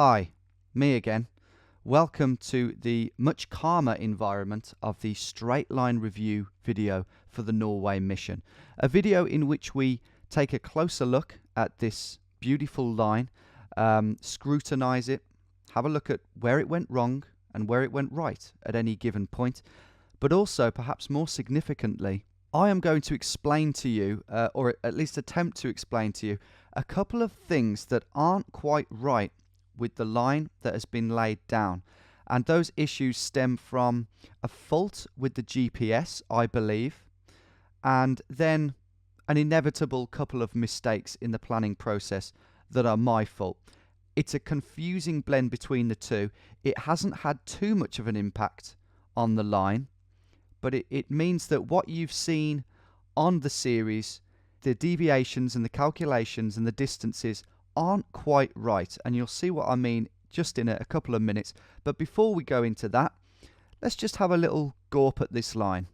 Hi, me again. Welcome to the much calmer environment of the straight line review video for the Norway mission. A video in which we take a closer look at this beautiful line, scrutinize it, have a look at where it went wrong and where it went right at any given point. But also, perhaps more significantly, I am going to explain to you, or at least attempt to explain to you, a couple of things that aren't quite right with the line that has been laid down. And those issues stem from a fault with the GPS, I believe, and then an inevitable couple of mistakes in the planning process that are my fault. It's a confusing blend between the two. It hasn't had too much of an impact on the line, but it means that what you've seen on the series, the deviations and the calculations and the distances aren't quite right, and you'll see what I mean just in a couple of minutes. But before we go into that, let's just have a little gawp at this line.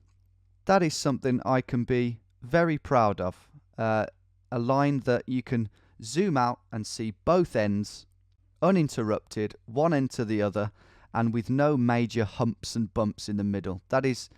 That is something I can be very proud of. A line that you can zoom out and see both ends uninterrupted, one end to the other, and with no major humps and bumps in the middle. That is,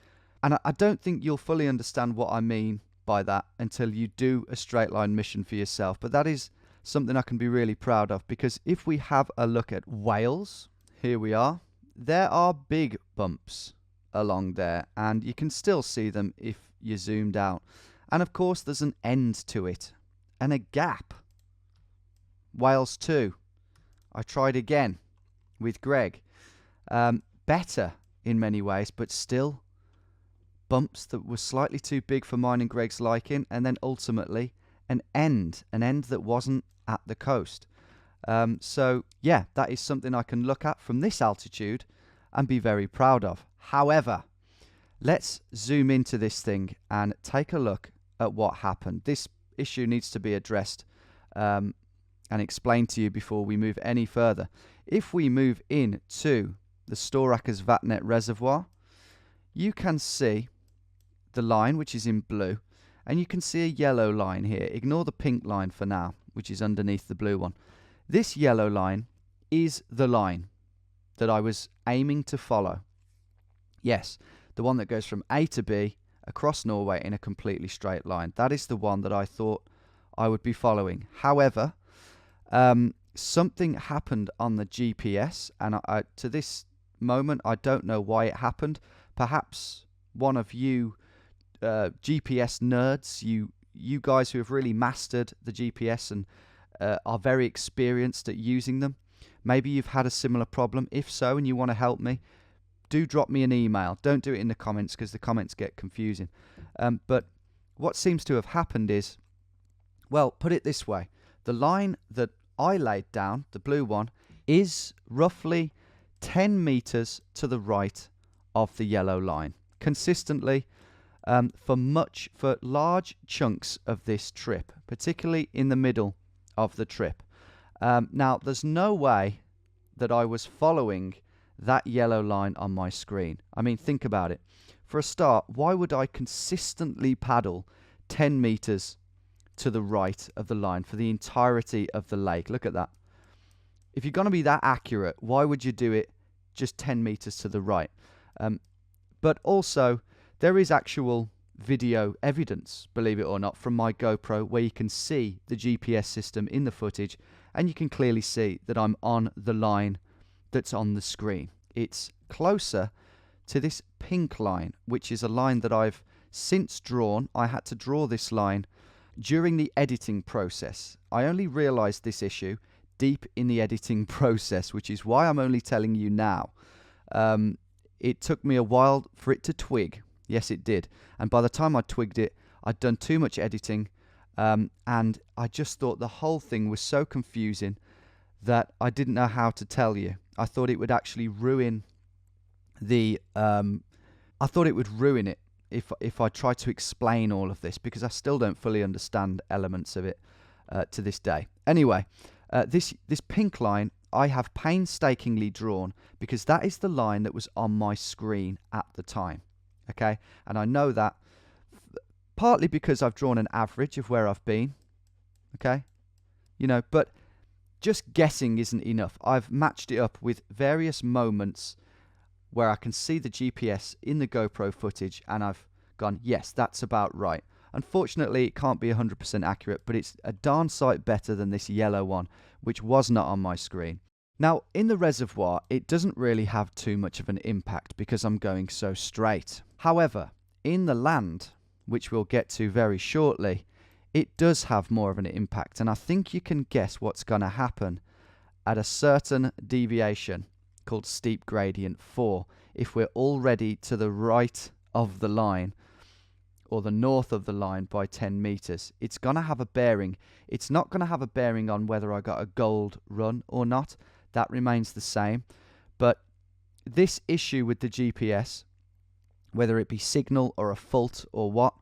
and I don't think you'll fully understand what I mean by that until you do a straight line mission for yourself. But that is something I can be really proud of, because if we have a look at Wales, here we are, there are big bumps along there, and you can still see them if you zoomed out. And of course there's an end to it and a gap. Wales 2. I tried again with Greg. Better in many ways, but still bumps that were slightly too big for mine and Greg's liking, and then ultimately an end that wasn't at the coast. So yeah, that is something I can look at from this altitude and be very proud of. However, let's zoom into this thing and take a look at what happened. This issue needs to be addressed and explained to you before we move any further. If we move in to the Storaker's Vatnet reservoir, you can see the line, which is in blue, and you can see a yellow line here. Ignore the pink line for now, which is underneath the blue one. This yellow line is the line that I was aiming to follow. Yes, the one that goes from A to B across Norway in a completely straight line. That is the one that I thought I would be following. However, something happened on the GPS, and to this moment I don't know why it happened. Perhaps one of you GPS nerds, you guys who have really mastered the GPS and are very experienced at using them, maybe you've had a similar problem. If so, and you want to help me, do drop me an email. Don't do it in the comments, because the comments get confusing. But what seems to have happened is, well, put it this way, the line that I laid down, the blue one, is roughly 10 meters to the right of the yellow line, consistently for large chunks of this trip, particularly in the middle of the trip. Now, there's no way that I was following that yellow line on my screen. I mean, think about it. For a start, why would I consistently paddle 10 meters to the right of the line for the entirety of the lake? Look at that. If you're going to be that accurate, why would you do it just 10 meters to the right? But also, there is actual video evidence, believe it or not, from my GoPro, where you can see the GPS system in the footage, and you can clearly see that I'm on the line that's on the screen. It's closer to this pink line, which is a line that I've since drawn. I had to draw this line during the editing process. I only realized this issue deep in the editing process, which is why I'm only telling you now. It took me a while for it to twig. Yes, it did. And by the time I twigged it, I'd done too much editing, and I just thought the whole thing was so confusing that I didn't know how to tell you. I thought it would actually ruin the I thought it would ruin it if I tried to explain all of this, because I still don't fully understand elements of it to this day. Anyway, this pink line I have painstakingly drawn, because that is the line that was on my screen at the time. Okay, and I know that partly because I've drawn an average of where I've been. Okay, but just guessing isn't enough. I've matched it up with various moments where I can see the GPS in the GoPro footage, and I've gone, yes, that's about right. Unfortunately, it can't be 100% accurate, but it's a darn sight better than this yellow one, which was not on my screen. Now, in the reservoir, it doesn't really have too much of an impact because I'm going so straight. However, in the land, which we'll get to very shortly, it does have more of an impact, and I think you can guess what's going to happen at a certain deviation called steep gradient 4 if we're already to the right of the line or the north of the line by 10 meters. It's going to have a bearing. It's not going to have a bearing on whether I got a gold run or not. That remains the same. But this issue with the GPS, whether it be signal or a fault or what,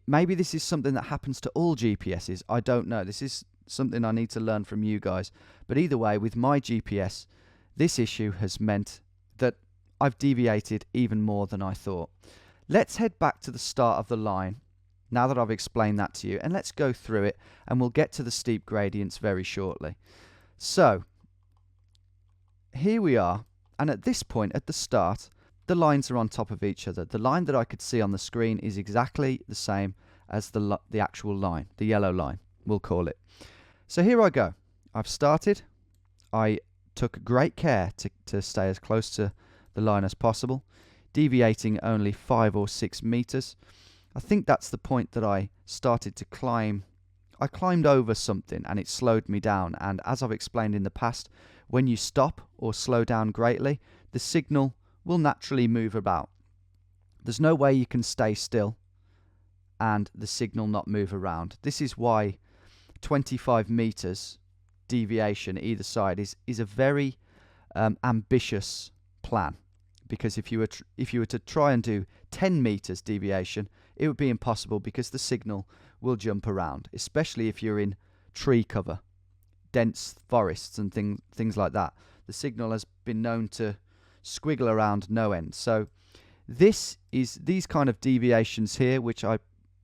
maybe this is something that happens to all GPSs. I don't know. This is something I need to learn from you guys. But either way, with my GPS, this issue has meant that I've deviated even more than I thought. Let's head back to the start of the line, now that I've explained that to you, and let's go through it, and we'll get to the steep gradients very shortly. So, here we are, and at this point, at the start, the lines are on top of each other. The line that I could see on the screen is exactly the same as the actual line, the yellow line, we'll call it. So here I go. I've started. I took great care to stay as close to the line as possible, deviating only 5 or 6 meters. I think that's the point that I started to climb. I climbed over something and it slowed me down, and as I've explained in the past, when you stop or slow down greatly, the signal will naturally move about. There's no way you can stay still and the signal not move around. This is why 25 meters deviation either side is a very ambitious plan, because if you were to try and do 10 meters deviation, it would be impossible because the signal will jump around, especially if you're in tree cover, dense forests and things like that. The signal has been known to squiggle around no end. So these kind of deviations here, which I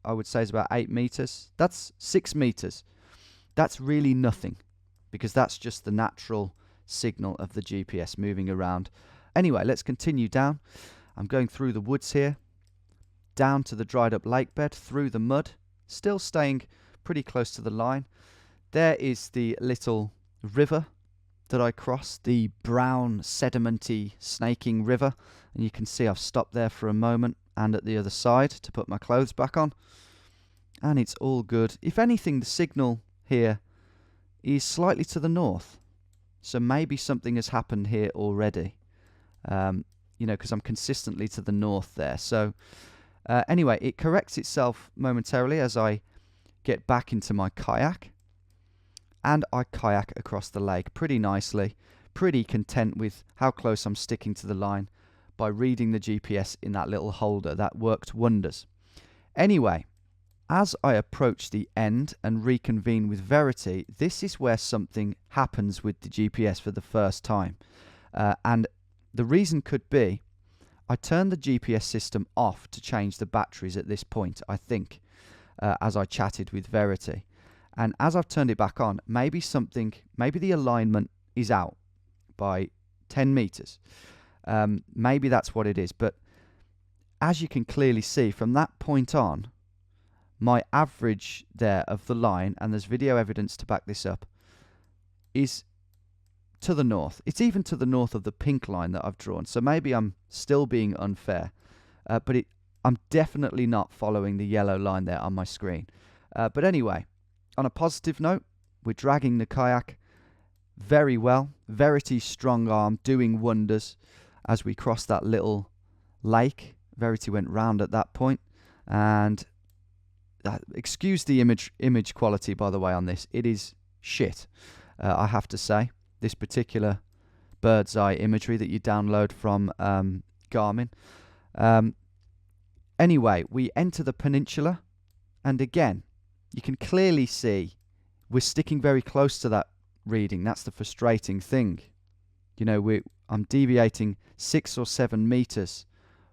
would say is about 8 meters, that's 6 meters. That's really nothing, because that's just the natural signal of the GPS moving around. Anyway, let's continue down. I'm going through the woods here, down to the dried up lake bed, through the mud, still staying pretty close to the line. There is the little river that I crossed, the brown sedimenty snaking river, and you can see I've stopped there for a moment and at the other side to put my clothes back on, and it's all good. If anything, the signal here is slightly to the north, so maybe something has happened here already, because I'm consistently to the north there. So anyway, it corrects itself momentarily as I get back into my kayak, and I kayak across the lake pretty nicely, pretty content with how close I'm sticking to the line by reading the GPS in that little holder. That worked wonders. Anyway, as I approach the end and reconvene with Verity, this is where something happens with the GPS for the first time. And the reason could be, I turned the GPS system off to change the batteries at this point, I think, as I chatted with Verity. And as I've turned it back on, maybe the alignment is out by 10 meters. Maybe that's what it is. But as you can clearly see, from that point on, my average there of the line, and there's video evidence to back this up, is to the north. It's even to the north of the pink line that I've drawn. So maybe I'm still being unfair. But I'm definitely not following the yellow line there on my screen. But anyway, on a positive note, we're dragging the kayak very well. Verity's strong arm doing wonders as we cross that little lake. Verity went round at that point, and excuse the image quality, by the way, on this. It is shit, I have to say. This particular bird's eye imagery that you download from Garmin. Anyway, we enter the peninsula, and again, you can clearly see we're sticking very close to that reading. That's the frustrating thing. I'm deviating 6 or 7 meters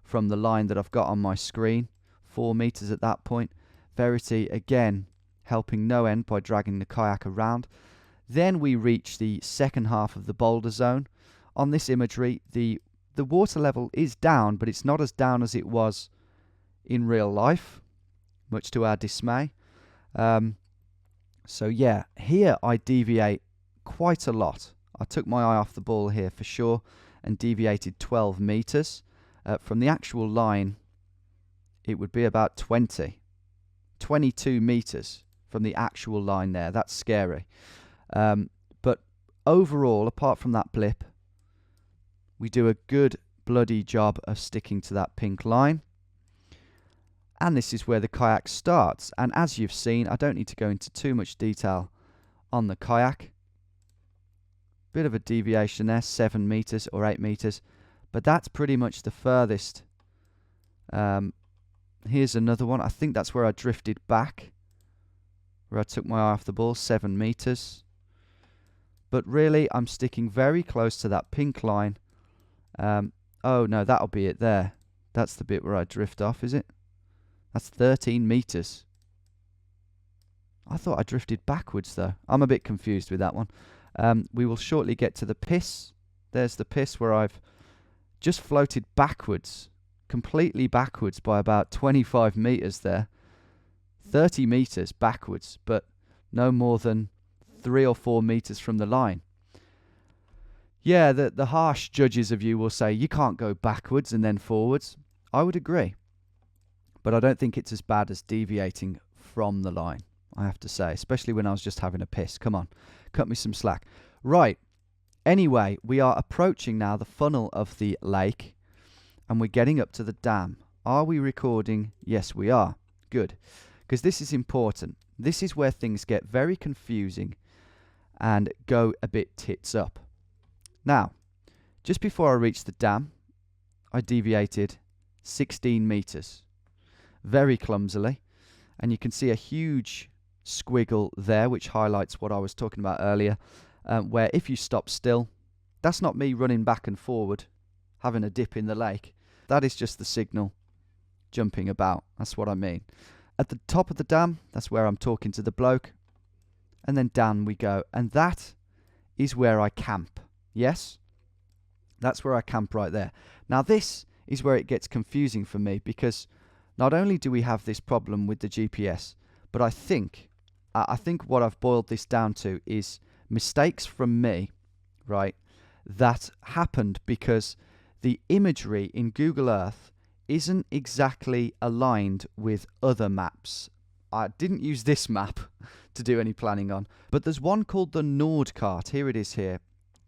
from the line that I've got on my screen, 4 meters at that point. Verity, again, helping no end by dragging the kayak around. Then we reach the second half of the boulder zone. On this imagery, the water level is down, but it's not as down as it was in real life, much to our dismay. So yeah, here I deviate quite a lot. I took my eye off the ball here for sure and deviated 12 meters. From the actual line, it would be about 22 meters from the actual line there. That's scary. But overall, apart from that blip, we do a good bloody job of sticking to that pink line. And this is where the kayak starts. And as you've seen, I don't need to go into too much detail on the kayak. Bit of a deviation there, 7 meters or 8 meters. But that's pretty much the furthest. Here's another one. I think that's where I drifted back, where I took my eye off the ball, 7 meters. But really, I'm sticking very close to that pink line. Oh no, that'll be it there. That's the bit where I drift off, is it? That's 13 meters. I thought I drifted backwards though. I'm a bit confused with that one. We will shortly get to the piss. There's the piss where I've just floated backwards, completely backwards by about 25 meters there. 30 meters backwards, but no more than 3 or 4 meters from the line. Yeah, the harsh judges of you will say you can't go backwards and then forwards. I would agree. But I don't think it's as bad as deviating from the line, I have to say, especially when I was just having a piss. Come on, cut me some slack. Right, anyway, we are approaching now the funnel of the lake, and we're getting up to the dam. Are we recording? Yes, we are. Good, because this is important. This is where things get very confusing and go a bit tits up. Now, just before I reached the dam, I deviated 16 meters. Very clumsily, and you can see a huge squiggle there which highlights what I was talking about earlier, where if you stop still, that's not me running back and forward having a dip in the lake, that is just the signal jumping about. That's what I mean. At the top of the dam, that's where I'm talking to the bloke, and then down we go, and that is where I camp. Yes, that's where I camp right there. Now this is where it gets confusing for me, because not only do we have this problem with the GPS, but I think what I've boiled this down to is mistakes from me, right, that happened because the imagery in Google Earth isn't exactly aligned with other maps. I didn't use this map to do any planning on, but there's one called the Nordkart. Here it is here,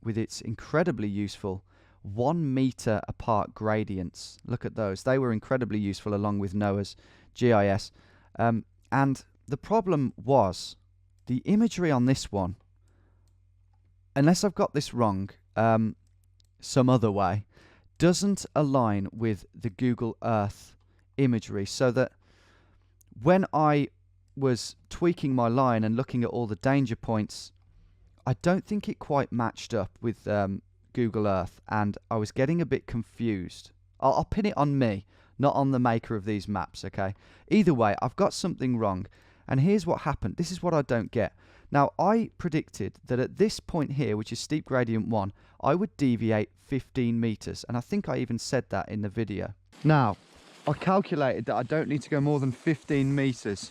with its incredibly useful 1 meter apart gradients. Look at those. They were incredibly useful along with Noah's GIS. And the problem was the imagery on this one, unless I've got this wrong some other way, doesn't align with the Google Earth imagery, so that when I was tweaking my line and looking at all the danger points, I don't think it quite matched up with Google Earth, and I was getting a bit confused. I'll pin it on me, not on the maker of these maps, okay? Either way, I've got something wrong, and here's what happened. This is what I don't get. Now, I predicted that at this point here, which is steep gradient 1, I would deviate 15 meters, and I think I even said that in the video. Now, I calculated that I don't need to go more than 15 meters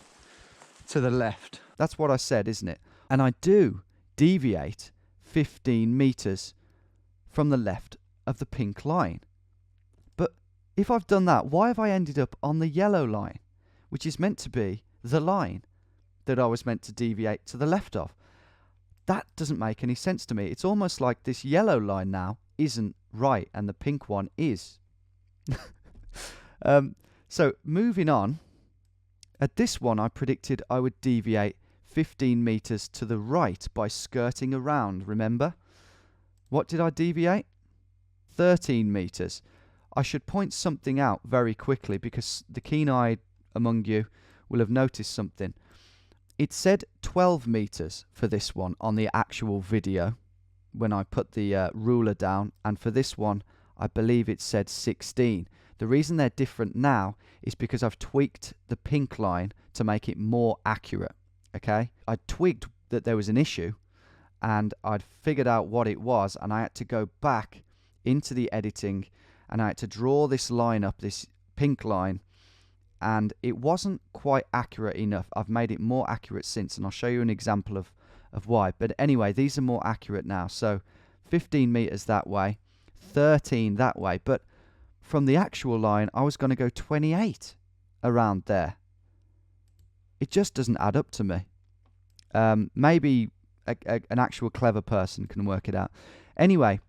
to the left. That's what I said, isn't it? And I do deviate 15 meters from the left of the pink line. But if I've done that, why have I ended up on the yellow line, which is meant to be the line that I was meant to deviate to the left of? That doesn't make any sense to me. It's almost like this yellow line now isn't right and the pink one is. So moving on, at this one I predicted I would deviate 15 meters to the right by skirting around, remember? What did I deviate? 13 meters. I should point something out very quickly because the keen-eyed among you will have noticed something. It said 12 meters for this one on the actual video when I put the ruler down, and for this one I believe it said 16. The reason they're different now is because I've tweaked the pink line to make it more accurate. okay? I twigged that there was an issue, and I'd figured out what it was, and I had to go back into the editing, and I had to draw this line up, this pink line, and it wasn't quite accurate enough. I've made it more accurate since, and I'll show you an example of why. But anyway, these are more accurate now. So 15 meters that way, 13 that way, but from the actual line, I was going to go 28 around there. It just doesn't add up to me. Maybe an actual clever person can work it out. Anyway,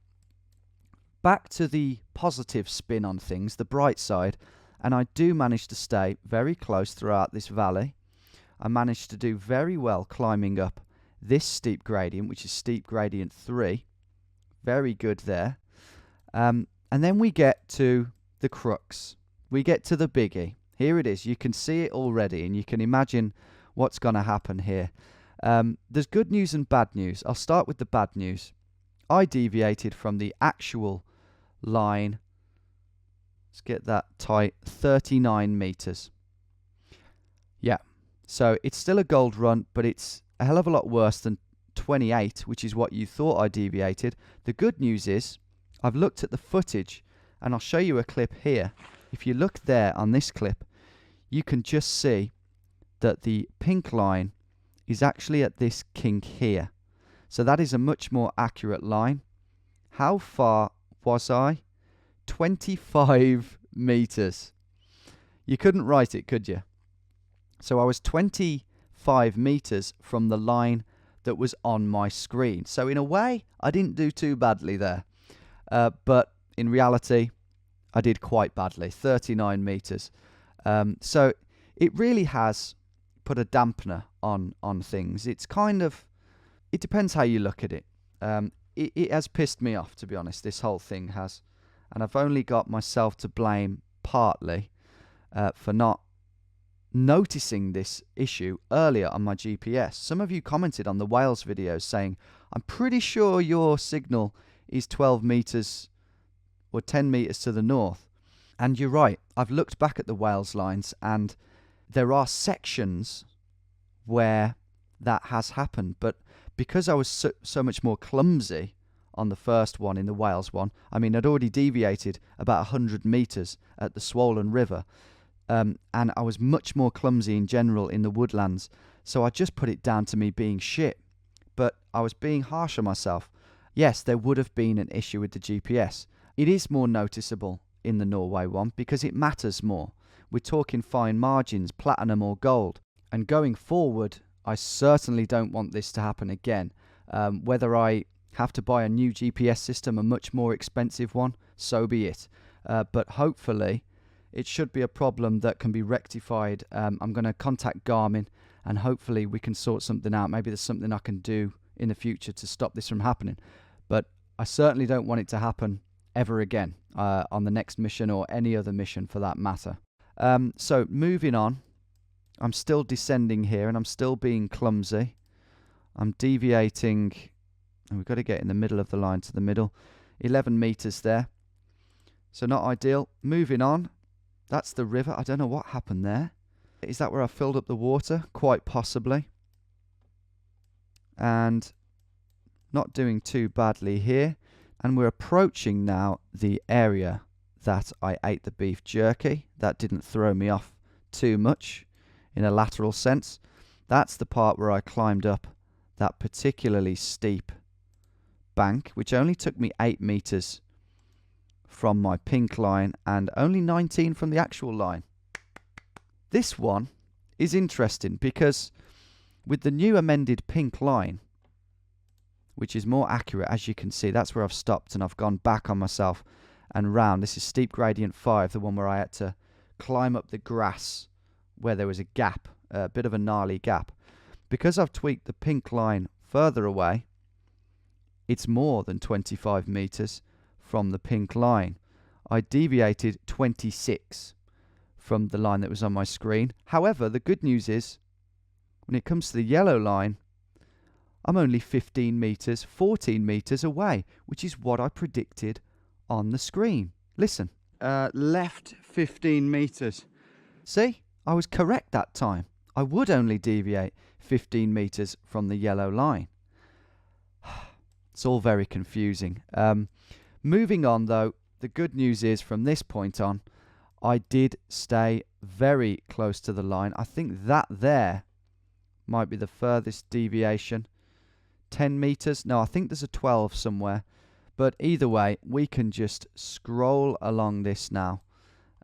back to the positive spin on things, the bright side, and I do manage to stay very close throughout this valley. I managed to do very well climbing up this steep gradient, which is steep gradient 3. Very good there. And then we get to the crux. We get to the biggie. Here it is. You can see it already, and you can imagine what's going to happen here. There's good news and bad news. I'll start with the bad news. I deviated from the actual line. Let's get that tight. 39 meters. Yeah. So it's still a gold run, but it's a hell of a lot worse than 28, which is what you thought I deviated. The good news is I've looked at the footage, and I'll show you a clip here. If you look there on this clip, you can just see that the pink line is actually at this kink here. So that is a much more accurate line. How far was I? 25 meters. You couldn't write it, could you? So I was 25 meters from the line that was on my screen. So in a way, I didn't do too badly there. But in reality, I did quite badly, 39 meters. So it really has put a dampener on things. It's kind of, it depends how you look at it. It has pissed me off, to be honest, this whole thing has. And I've only got myself to blame partly for not noticing this issue earlier on my GPS. Some of you commented on the Wales videos saying, I'm pretty sure your signal is 12 meters or 10 meters to the north. And you're right. I've looked back at the Wales lines, and there are sections where that has happened. But because I was so much more clumsy on the first one, in the Wales one, I mean, I'd already deviated about 100 meters at the Swollen River. And I was much more clumsy in general in the woodlands. So I just put it down to me being shit. But I was being harsh on myself. Yes, there would have been an issue with the GPS. It is more noticeable in the Norway one because it matters more. We're talking fine margins, platinum or gold. And going forward, I certainly don't want this to happen again. Whether I have to buy a new GPS system, a much more expensive one, so be it. But hopefully, it should be a problem that can be rectified. I'm going to contact Garmin, and hopefully we can sort something out. Maybe there's something I can do in the future to stop this from happening. But I certainly don't want it to happen ever again on the next mission or any other mission for that matter. So moving on, I'm still descending here and I'm still being clumsy. I'm deviating, and we've got to get in the middle of the line to the middle. 11 meters there. So not ideal. Moving on. That's the river. I don't know what happened there. Is that where I filled up the water? Quite possibly. And not doing too badly here. And we're approaching now the area that I ate the beef jerky. That didn't throw me off too much in a lateral sense. That's the part where I climbed up that particularly steep bank, which only took me 8 meters from my pink line and only 19 from the actual line. This one is interesting because with the new amended pink line, which is more accurate, as you can see, that's where I've stopped and I've gone back on myself and round. This is steep gradient 5, the one where I had to climb up the grass where there was a gap, a bit of a gnarly gap. Because I've tweaked the pink line further away, it's more than 25 meters from the pink line. I deviated 26 from the line that was on my screen. However, the good news is, when it comes to the yellow line, I'm only 15 meters, 14 meters away, which is what I predicted on the screen. Listen. Left 15 meters. See? I was correct that time. I would only deviate 15 meters from the yellow line. It's all very confusing. Moving on though, the good news is from this point on, I did stay very close to the line. I think that there might be the furthest deviation. 10 meters? No, I think there's a 12 somewhere. But either way, we can just scroll along this now.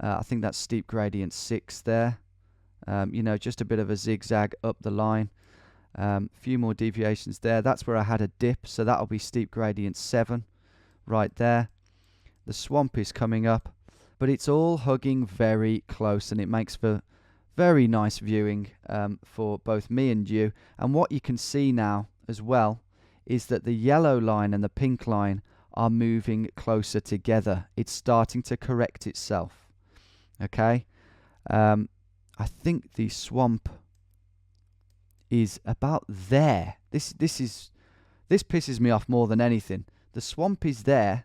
I think that's steep gradient 6 there. You know, just a bit of a zigzag up the line. A few more deviations there. That's where I had a dip, so that'll be steep gradient 7 right there. The swamp is coming up, but it's all hugging very close, and it makes for very nice viewing for both me and you. And what you can see now as well is that the yellow line and the pink line are moving closer together. It's starting to correct itself. Okay, I think the swamp is about there. This pisses me off more than anything. The swamp is there,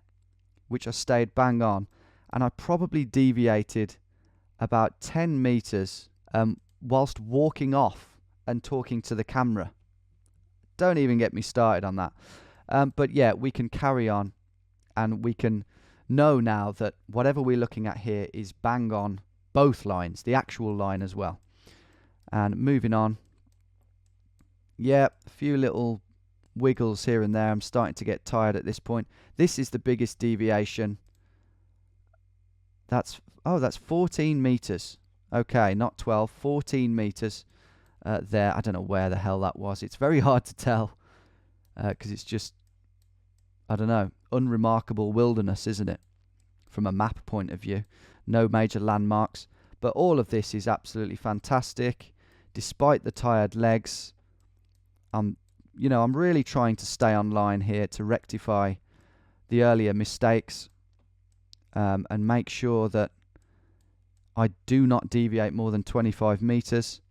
which I stayed bang on, and I probably deviated about 10 meters whilst walking off and talking to the camera. Don't even get me started on that. But yeah, we can carry on, and we can know now that whatever we're looking at here is bang on both lines, the actual line as well. And moving on. Yeah, a few little wiggles here and there. I'm starting to get tired at this point. This is the biggest deviation. That's 14 meters. Okay, not 12, 14 meters there. I don't know where the hell that was. It's very hard to tell because it's just, I don't know, unremarkable wilderness, isn't it? From a map point of view. No major landmarks. But all of this is absolutely fantastic. Despite the tired legs, I'm really trying to stay online here to rectify the earlier mistakes and make sure that I do not deviate more than 25 meters.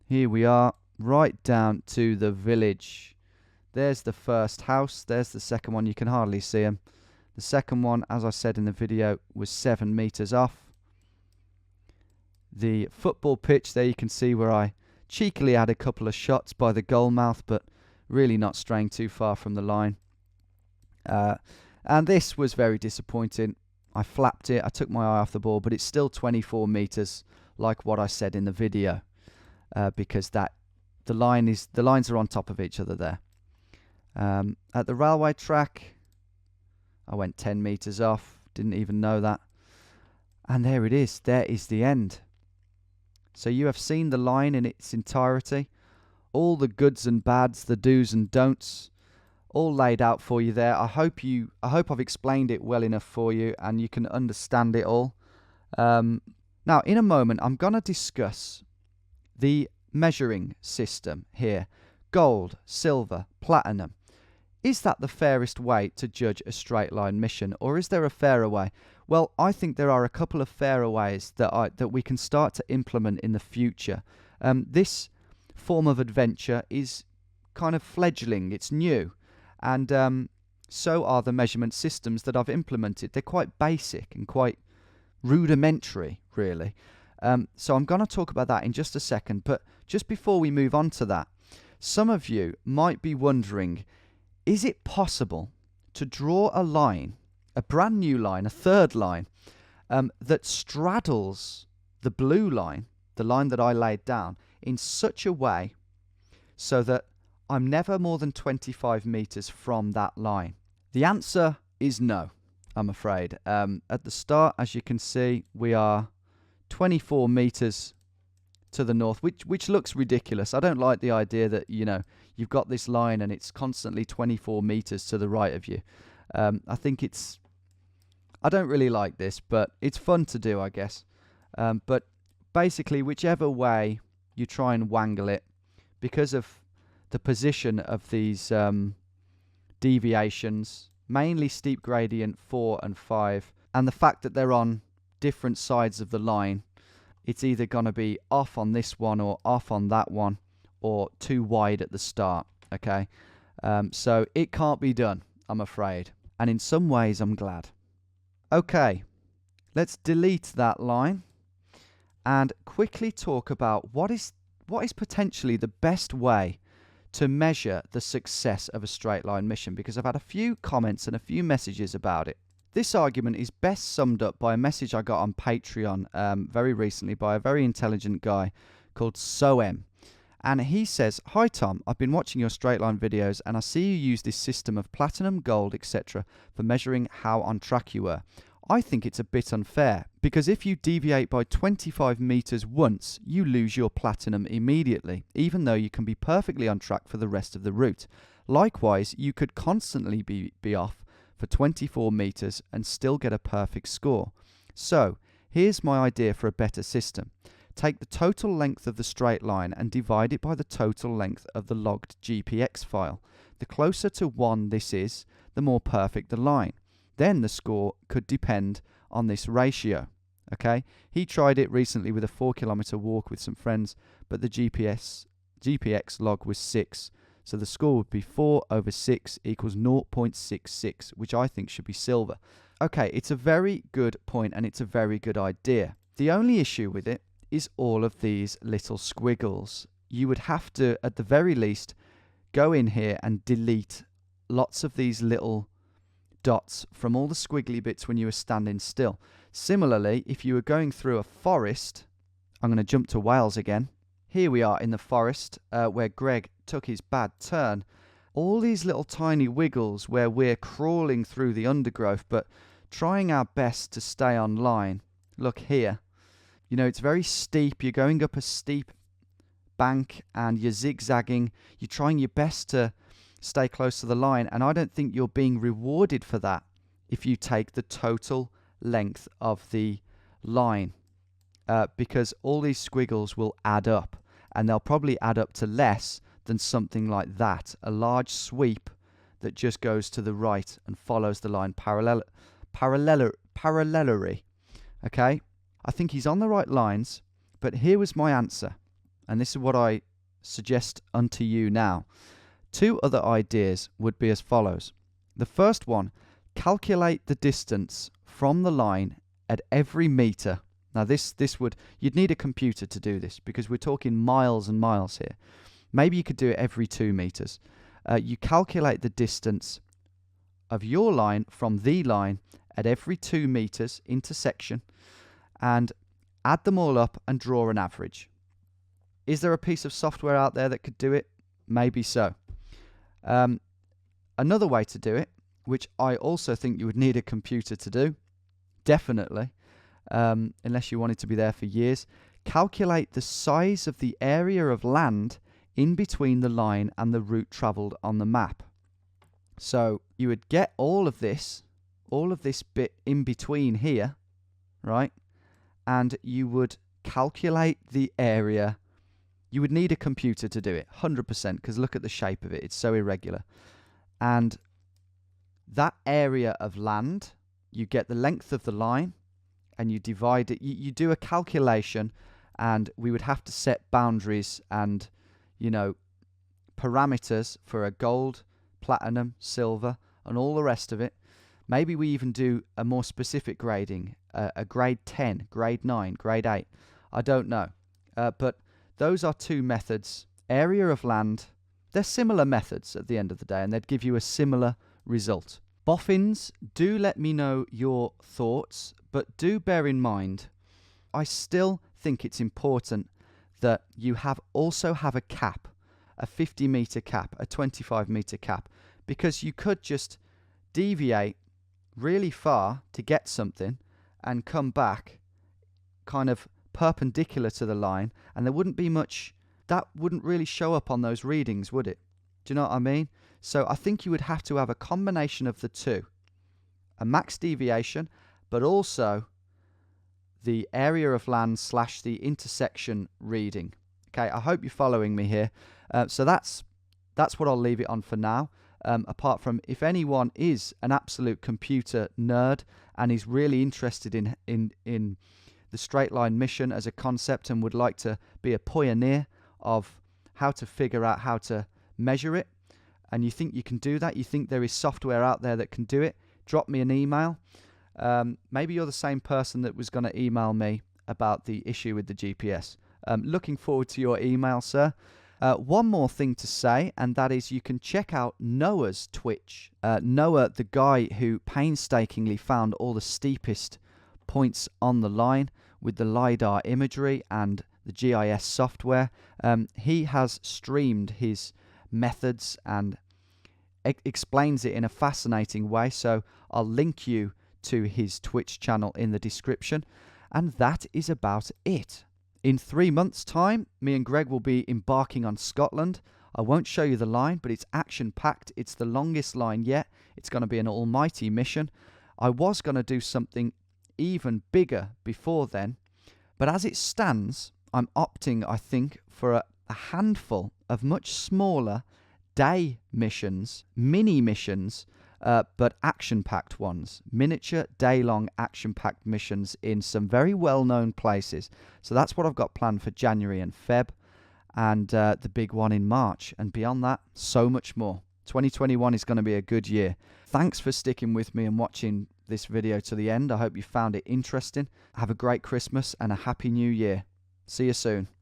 Here we are, right down to the village. There's the first house. There's the second one. You can hardly see them. The second one, as I said in the video, was 7 meters off. The football pitch, there you can see where I cheekily had a couple of shots by the goal mouth, but really not straying too far from the line. And this was very disappointing. I flapped it. I took my eye off the ball, but it's still 24 meters, like what I said in the video, because the lines are on top of each other there. At the railway track, I went 10 meters off. Didn't even know that. And there it is. There is the end. So you have seen the line in its entirety. All the goods and bads, the do's and don'ts, all laid out for you there. I hope I've explained it well enough for you and you can understand it all. Now, in a moment, I'm going to discuss the measuring system here. Gold, silver, platinum. Is that the fairest way to judge a straight line mission, or is there a fairer way? Well, I think there are a couple of fairer ways that we can start to implement in the future. This form of adventure is kind of fledgling, it's new, and so are the measurement systems that I've implemented. They're quite basic and quite rudimentary, really. So I'm going to talk about that in just a second, but just before we move on to that, some of you might be wondering, is it possible to draw a line, a brand new line, a third line, that straddles the blue line, the line that I laid down, in such a way so that I'm never more than 25 meters from that line? The answer is no, I'm afraid. At the start, as you can see, we are 24 meters to the north, which looks ridiculous. I don't like the idea that, you've got this line and it's constantly 24 meters to the right of you. I don't really like this, but it's fun to do, I guess. But basically, whichever way you try and wangle it, because of the position of these deviations, mainly steep gradient 4 and 5, and the fact that they're on different sides of the line, it's either going to be off on this one or off on that one, or too wide at the start, okay? So it can't be done, I'm afraid. And in some ways, I'm glad. Okay, let's delete that line and quickly talk about what is what is potentially the best way to measure the success of a straight line mission? Because I've had a few comments and a few messages about it. This argument is best summed up by a message I got on Patreon very recently by a very intelligent guy called Soem. And he says, "Hi Tom, I've been watching your straight line videos and I see you use this system of platinum, gold, etc. for measuring how on track you were. I think it's a bit unfair, because if you deviate by 25 meters once, you lose your platinum immediately, even though you can be perfectly on track for the rest of the route. Likewise, you could constantly be off for 24 meters and still get a perfect score. So, here's my idea for a better system. Take the total length of the straight line and divide it by the total length of the logged GPX file. The closer to 1 this is, the more perfect the line. Then the score could depend on this ratio." Okay, he tried it recently with a 4-kilometer walk with some friends, but the GPX log was 6. So the score would be 4/6 equals 0.66, which I think should be silver. Okay, it's a very good point and it's a very good idea. The only issue with it is all of these little squiggles. You would have to, at the very least, go in here and delete lots of these little dots from all the squiggly bits when you were standing still. Similarly, if you were going through a forest, I'm going to jump to Wales again. Here we are in the forest where Greg took his bad turn. All these little tiny wiggles where we're crawling through the undergrowth but trying our best to stay on line. Look here. You know, it's very steep. You're going up a steep bank and you're zigzagging. You're trying your best to stay close to the line, and I don't think you're being rewarded for that if you take the total length of the line, because all these squiggles will add up, and they'll probably add up to less than something like that, a large sweep that just goes to the right and follows the line parallelly. Okay, I think he's on the right lines, but here was my answer, and this is what I suggest unto you now. 2 other ideas would be as follows. The first one, calculate the distance from the line at every meter. Now you'd need a computer to do this because we're talking miles and miles here. Maybe you could do it every 2 meters. You calculate the distance of your line from the line at every 2 meters intersection and add them all up and draw an average. Is there a piece of software out there that could do it? Maybe so. Another way to do it, which I also think you would need a computer to do, definitely, unless you wanted to be there for years, calculate the size of the area of land in between the line and the route travelled on the map. So you would get all of this bit in between here, right? And you would calculate the area. You would need a computer to do it, 100%, because look at the shape of it. It's so irregular. And that area of land, you get the length of the line, and you divide it. You do a calculation, and we would have to set boundaries and, you know, parameters for a gold, platinum, silver, and all the rest of it. Maybe we even do a more specific grading, a grade 10, grade 9, grade 8. I don't know. But those are 2 methods. Area of land, they're similar methods at the end of the day, and they'd give you a similar result. Boffins, do let me know your thoughts, but do bear in mind, I still think it's important that you also have a cap, a 50-meter cap, a 25-meter cap, because you could just deviate really far to get something and come back kind of perpendicular to the line, and there wouldn't be much, that wouldn't really show up on those readings, would it? Do you know what I mean? So I think you would have to have a combination of the 2, a max deviation, but also the area of land / the intersection reading. Okay, I hope you're following me here. So that's what I'll leave it on for now. Apart from, if anyone is an absolute computer nerd and is really interested in the straight line mission as a concept and would like to be a pioneer of how to figure out how to measure it, and you think you can do that, you think there is software out there that can do it, drop me an email. Maybe you're the same person that was going to email me about the issue with the GPS. Looking forward to your email, sir. One more thing to say, and that is you can check out Noah's Twitch. Noah, the guy who painstakingly found all the steepest points on the line with the LiDAR imagery and the GIS software. He has streamed his methods and explains it in a fascinating way, so I'll link you to his Twitch channel in the description. And that is about it. In 3 months' time, me and Greg will be embarking on Scotland. I won't show you the line, but it's action-packed. It's the longest line yet. It's going to be an almighty mission. I was going to do something even bigger before then, but as it stands, I'm opting, I think, for a handful of much smaller day missions, mini missions, but action-packed ones. Miniature, day-long, action-packed missions in some very well-known places. So that's what I've got planned for January and Feb, and the big one in March. And beyond that, so much more. 2021 is going to be a good year. Thanks for sticking with me and watching this video to the end. I hope you found it interesting. Have a great Christmas and a happy new year. See you soon.